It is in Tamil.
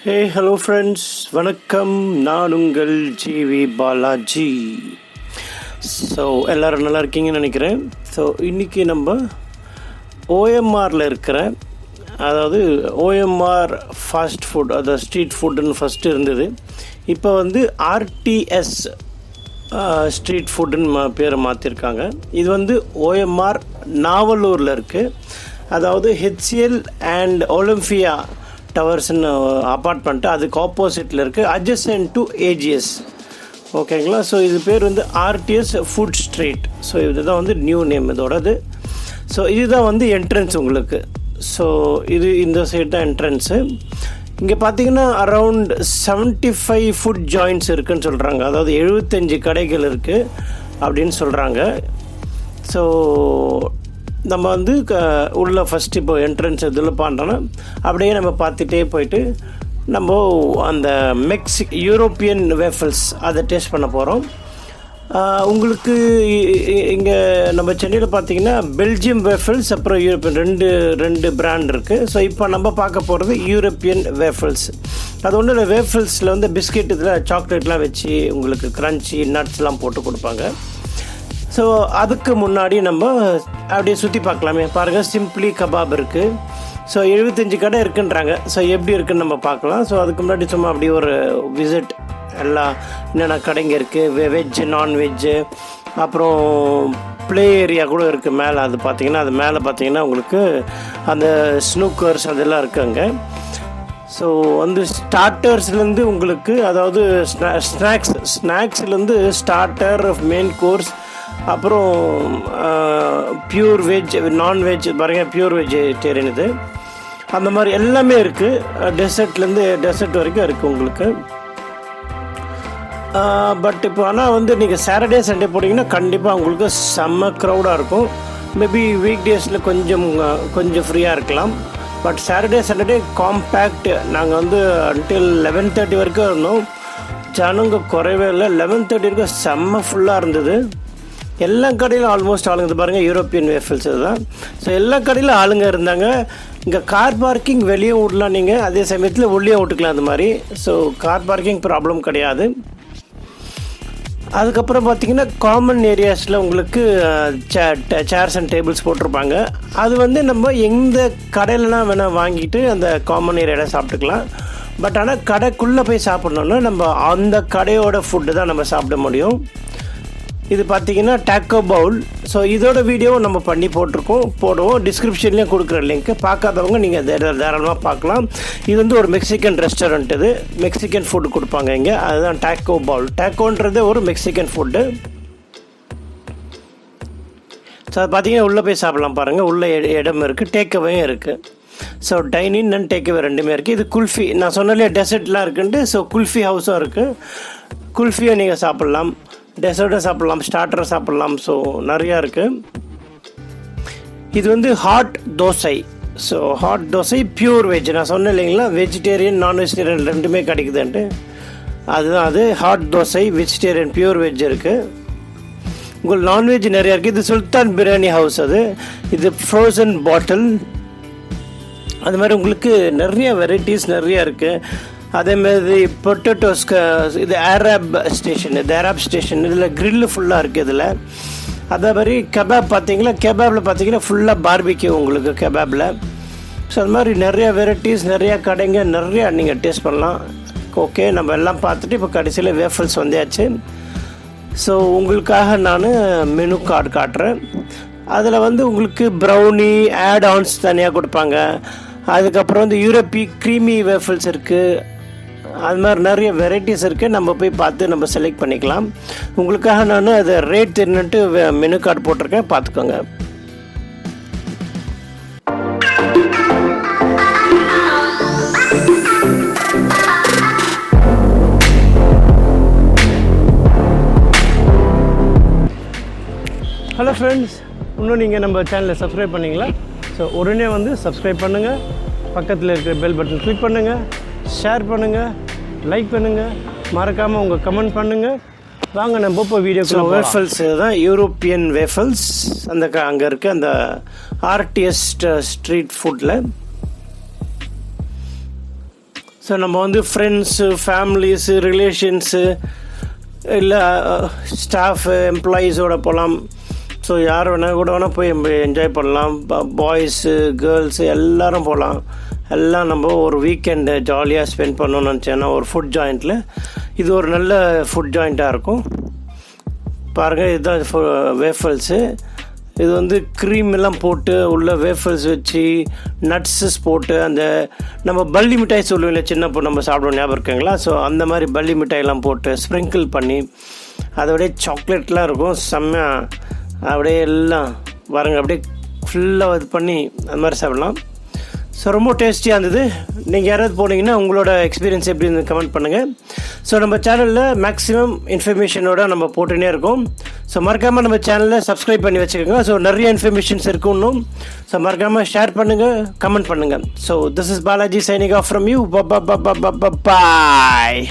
Hey, hello friends. வணக்கம். நான் உங்கள் gvbalajee. ஸோ எல்லோரும் நல்லா இருக்கீங்கன்னு நினைக்கிறேன். ஸோ இன்றைக்கி நம்ம OMRல இருக்கிற, அதாவது OMR ஃபாஸ்ட் ஃபுட், அதாவது ஸ்ட்ரீட் ஃபுட்டுன்னு ஃபஸ்ட்டு இருந்தது. இப்போ வந்து RTS ஸ்ட்ரீட் ஃபுட்டுன்னு பேரை மாற்றிருக்காங்க. இது வந்து OMR நாவலூரில் இருக்குது. அதாவது HCL அண்ட் ஒலிம்பியா டவர்ஸ்ன்னு அப்பார்ட்மெண்ட்டு அதுக்கு ஆப்போசிட்டில் இருக்குது, அட்ஜசன்ட் டு AGS. ஓகேங்களா? ஸோ இது பேர் வந்து RTS ஃபுட் ஸ்ட்ரீட். ஸோ இதுதான் வந்து நியூ நேம் இதோடது. ஸோ இதுதான் வந்து என்ட்ரன்ஸ் உங்களுக்கு. ஸோ இது இந்த சைடு தான் என்ட்ரன்ஸு. இங்கே பார்த்தீங்கன்னா அரவுண்ட் 75 ஃபுட் ஜாயின்ட்ஸ் இருக்குதுன்னு சொல்கிறாங்க. அதாவது 75 கடைகள் இருக்குது அப்படின்னு சொல்கிறாங்க. ஸோ நம்ம வந்து உள்ள ஃபஸ்ட்டு இப்போ என்ட்ரன்ஸ் இதில் பண்ணுறோன்னா அப்படியே நம்ம பார்த்துட்டே போயிட்டு நம்ம அந்த யூரோப்பியன் வேஃபல்ஸ் அதை டேஸ்ட் பண்ண போகிறோம். உங்களுக்கு இங்கே நம்ம சென்னையில் பார்த்தீங்கன்னா பெல்ஜியம் வேஃபல்ஸ் அப்புறம் யூரோப்பியன் ரெண்டு பிராண்ட் இருக்குது. ஸோ இப்போ நம்ம பார்க்க போகிறது யூரோப்பியன் வேஃபல்ஸ். அது ஒன்றும் இல்லை, வேஃபல்ஸில் வந்து பிஸ்கெட் இதில் சாக்லேட்லாம் வச்சு உங்களுக்கு க்ரன்ச்சி நட்ஸ்லாம் போட்டு கொடுப்பாங்க. ஸோ அதுக்கு முன்னாடி நம்ம அப்படியே சுற்றி பார்க்கலாமே. பாருங்கள், சிம்பிளி கபாப் இருக்குது. ஸோ 75 கடை இருக்குன்றாங்க. ஸோ எப்படி இருக்குன்னு நம்ம பார்க்கலாம். ஸோ அதுக்கு முன்னாடி சும்மா அப்படி ஒரு விசிட், எல்லாம் என்னென்ன கடைங்க இருக்குது, வெஜ்ஜு நான்வெஜ்ஜு, அப்புறம் ப்ளே ஏரியா கூட இருக்குது மேலே. அது பார்த்திங்கன்னா அது மேலே பார்த்திங்கன்னா உங்களுக்கு அந்த ஸ்னூக்கர்ஸ் அதெல்லாம் இருக்குது அங்கே. ஸோ வந்து ஸ்டார்டர்ஸ்லேருந்து உங்களுக்கு, அதாவது ஸ்நாக்ஸ்லேருந்து ஸ்டார்டர், மெயின் கோர்ஸ், அப்புறம் பியூர் வெஜ், நான்வெஜ் பாருங்கள், பியூர் வெஜிடேரியன் இது, அந்த மாதிரி எல்லாமே இருக்குது. டெசர்ட்லேருந்து டெசர்ட் வரைக்கும் இருக்குது உங்களுக்கு. பட் இப்போ ஆனால் வந்து நீங்கள் சாட்டர்டே சண்டே போட்டிங்கன்னா கண்டிப்பாக உங்களுக்கு செம்ம க்ரௌடாக இருக்கும். மேபி வீக் டேஸில் கொஞ்சம் ஃப்ரீயாக இருக்கலாம். But Saturday Sunday compact. நாங்கள் வந்து அன்டில் 11:30 வரைக்கும் இருந்தோம். ஜனங்க குறைவே இல்லை. 11:30 வரைக்கும் செம்ம ஃபுல்லாக இருந்தது. எல்லா கடையிலும் ஆல்மோஸ்ட் ஆளுங்க. இது பாருங்கள், யூரோப்பியன் வேஃபல்ஸ் இதுதான். ஸோ எல்லா கடையிலும் ஆளுங்க இருந்தாங்க. இங்கே கார் பார்க்கிங் வெளியே விடலாம் நீங்கள், அதே சமயத்தில் உள்ளே விட்டுக்கலாம் அந்த மாதிரி. ஸோ கார் பார்க்கிங் ப்ராப்ளம் கிடையாது. அதுக்கப்புறம் பார்த்திங்கன்னா காமன் ஏரியாஸில் உங்களுக்கு சேர்ஸ் அண்ட் டேபிள்ஸ் போட்டிருப்பாங்க. அது வந்து நம்ம எந்த கடையிலலாம் வேணால் வாங்கிட்டு அந்த காமன் ஏரியாவில் சாப்பிட்டுக்கலாம். பட் ஆனால் கடைக்குள்ளே போய் சாப்பிட்ணுன்னா நம்ம அந்த கடையோட ஃபுட்டு தான் நம்ம சாப்பிட முடியும். இது பார்த்திங்கன்னா டேக்கோ பவுல். ஸோ இதோட வீடியோவும் நம்ம பண்ணி போடுவோம். டிஸ்கிரிப்ஷன்லேயும் கொடுக்குற லிங்க்கு. பார்க்காதவங்க நீங்கள் தாராளமாக பார்க்கலாம். இது வந்து ஒரு மெக்சிகன் ரெஸ்டாரண்ட். இது மெக்சிகன் ஃபுட்டு கொடுப்பாங்க இங்கே. அதுதான் டேக்கோ பவுல். டேக்கோன்றது ஒரு மெக்சிகன் ஃபுட்டு. ஸோ அது பார்த்திங்கன்னா உள்ளே போய் சாப்பிட்லாம். பாருங்கள், உள்ளே இடம் இருக்குது, டேக்அவேயும் இருக்குது. ஸோ டைனிங் அண்ட் டேக்அவே ரெண்டுமே இருக்குது. இது குல்ஃபி, நான் சொன்னாலே டெசர்ட்லாம் இருக்குன்ட்டு. ஸோ குல்ஃபி ஹவுஸும் இருக்குது. குல்ஃபியை நீங்கள் சாப்பிட்லாம், டெசர்ட்டை சாப்பிட்லாம், ஸ்டார்டரை சாப்பிட்லாம். ஸோ நிறையா இருக்குது. இது வந்து hot dosa. So hot dosa pure veg. நான் சொன்னேன் இல்லைங்களா, வெஜிடேரியன் நான் வெஜிடேரியன் ரெண்டுமே கிடைக்குதுன்ட்டு. அதுதான் அது hot dosa. Vegetarian pure veg இருக்குது. உங்களுக்கு நான்வெஜ் நிறையா இருக்குது. இது சுல்தான் பிரியாணி ஹவுஸ். இது ஃப்ரோசன் பாட்டில். அது மாதிரி உங்களுக்கு நிறைய வெரைட்டிஸ் நிறையா இருக்குது. அதேமாதிரி பொட்டேட்டோஸ்க்கு இது அரப் ஸ்டேஷன். இதில் க்ரில்லு ஃபுல்லாக இருக்குது இதில். அதே மாதிரி கபாப் பார்த்தீங்களா, கபாபில் பார்த்தீங்கன்னா ஃபுல்லாக பார்பிக்யூ உங்களுக்கு கபாபில். ஸோ அது மாதிரி நிறையா வெரைட்டிஸ், நிறையா கடைங்க, நிறையா நீங்கள் டேஸ்ட் பண்ணலாம். ஓகே, நம்ம எல்லாம் பார்த்துட்டு இப்போ கடைசியில் வேஃபல்ஸ் வந்தாச்சு. ஸோ உங்களுக்காக நான் மெனு கார்டு காட்டுறேன். அதில் வந்து உங்களுக்கு ப்ரௌனி ஆட் ஆன்ஸ் தனியாக கொடுப்பாங்க. அதுக்கப்புறம் வந்து யூரோப்பி க்ரீமி வேஃபல்ஸ் இருக்குது. அது மாதிரி நிறைய வெரைட்டிஸ் இருக்குது. நம்ம போய் பார்த்து நம்ம செலக்ட் பண்ணிக்கலாம். உங்களுக்காக நான் அதை ரேட் தெரிஞ்சுட்டு மெனு கார்டு போட்டிருக்கேன், பார்த்துக்கோங்க. ஹலோ ஃப்ரெண்ட்ஸ், இன்னும் நீங்கள் நம்ம சேனலை சப்ஸ்கிரைப் பண்ணிங்களா? ஸோ உடனே வந்து சப்ஸ்கிரைப் பண்ணுங்கள். பக்கத்தில் இருக்கிற பெல் பட்டன் கிளிக் பண்ணுங்கள், ஷேர் பண்ணுங்கள், லைக் பண்ணுங்கள், மறக்காமல் உங்கள் கமெண்ட் பண்ணுங்கள். வாங்க நம்ம இப்போ வீடியோக்குள்ள. வேஃபல்ஸ் தான் யூரோப்பியன் வேஃபல்ஸ். அங்கே இருக்க அந்த RTS ஸ்ட்ரீட் ஃபுட்டில். ஸோ நம்ம வந்து ஃப்ரெண்ட்ஸு, ஃபேமிலிஸு, ரிலேஷன்ஸு, இல்லை ஸ்டாஃபு, எம்ப்ளாயீஸோடு போகலாம். ஸோ யார் வேணால் கூட வேணால் போய் என்ஜாய் பண்ணலாம். பாய்ஸு, கேர்ள்ஸு எல்லோரும் போகலாம். எல்லாம் நம்ம ஒரு வீக்கெண்டு ஜாலியாக ஸ்பெண்ட் பண்ணணும்னு நினச்சேன்னா ஒரு ஃபுட் ஜாயிண்ட்டில் இது ஒரு நல்ல ஃபுட் ஜாயிண்ட்டாக இருக்கும். பாருங்கள், இதுதான் வேஃபல்ஸு. இது வந்து க்ரீம் எல்லாம் போட்டு உள்ள வேஃபல்ஸ் வச்சு நட்ஸஸ் போட்டு அந்த நம்ம பல்லி மிட்டாய் சொல்லுவோம்ல, சின்ன பொண்ணு நம்ம சாப்பிடுவோம், ஞாபகம் இருக்குங்களா? ஸோ அந்த மாதிரி பல்லி மிட்டாயெல்லாம் போட்டு ஸ்ப்ரிங்கிள் பண்ணி அதோடய சாக்லேட்லாம் இருக்கும், செம்மையாக அப்படியே எல்லாம் பாருங்கள், அப்படியே ஃபுல்லாக இது பண்ணி அந்த மாதிரி சாப்பிடலாம். ஸோ ரொம்ப டேஸ்டியாக இருந்தது. நீங்கள் யாராவது போனீங்கன்னா உங்களோட எக்ஸ்பீரியன்ஸ் எப்படி இருந்து கமெண்ட் பண்ணுங்கள். ஸோ நம்ம சேனலில் மேக்ஸிமம் இன்ஃபர்மேஷனோட நம்ம போட்டுனே இருக்கோம். ஸோ மறக்காமல் நம்ம சேனலில் சப்ஸ்கிரைப் பண்ணி வச்சுக்கோங்க. ஸோ நிறைய இன்ஃபர்மேஷன்ஸ் இருக்கும் இன்னும். ஸோ மறக்காமல் ஷேர் பண்ணுங்கள், கமெண்ட் பண்ணுங்கள். So this is Balaji signing off from you. Bye.